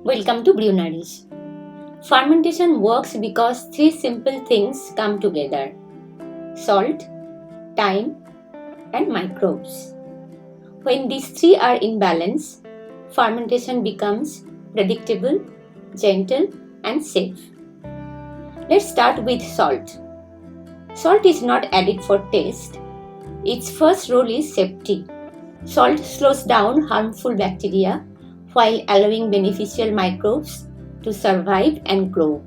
Welcome to BrewNourish. Fermentation works because three simple things come together: salt, time, and microbes. When these three are in balance, fermentation becomes predictable, gentle, and safe. Let's start with salt. Salt is not added for taste. Its first role is safety. Salt slows down harmful bacteria while allowing beneficial microbes to survive and grow.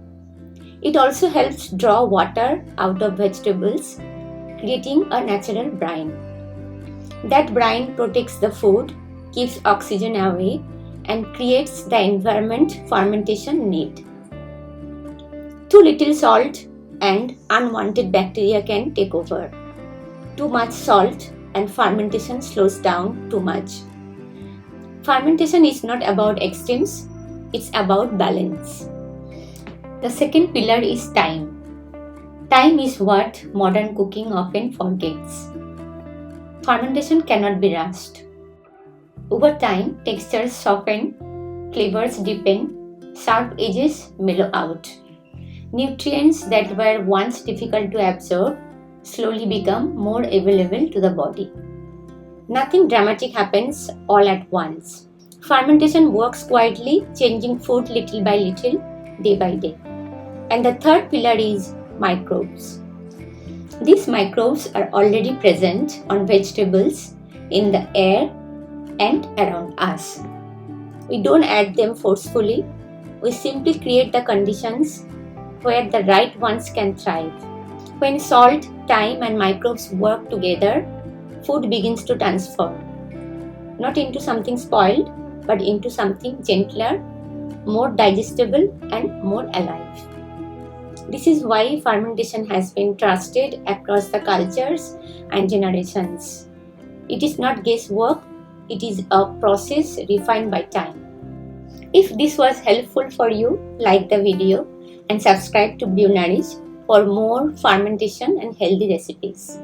It also helps draw water out of vegetables, creating a natural brine. That brine protects the food, keeps oxygen away, and creates the environment fermentation needs. Too little salt and unwanted bacteria can take over. Too much salt and fermentation slows down too much. Fermentation is not about extremes, it's about balance. The second pillar is time. Time is what modern cooking often forgets. Fermentation cannot be rushed. Over time, textures soften, flavors deepen, sharp edges mellow out. Nutrients that were once difficult to absorb slowly become more available to the body. Nothing dramatic happens all at once. Fermentation works quietly, changing food little by little, day by day. And the third pillar is microbes. These microbes are already present on vegetables, in the air, and around us. We don't add them forcefully, we simply create the conditions where the right ones can thrive. When salt, time, and microbes work together, food begins to transform, not into something spoiled, but into something gentler, more digestible, and more alive. This is why fermentation has been trusted across the cultures and generations. It is not guesswork, it is a process refined by time. If this was helpful for you, like the video and subscribe to BrewNourish for more fermentation and healthy recipes.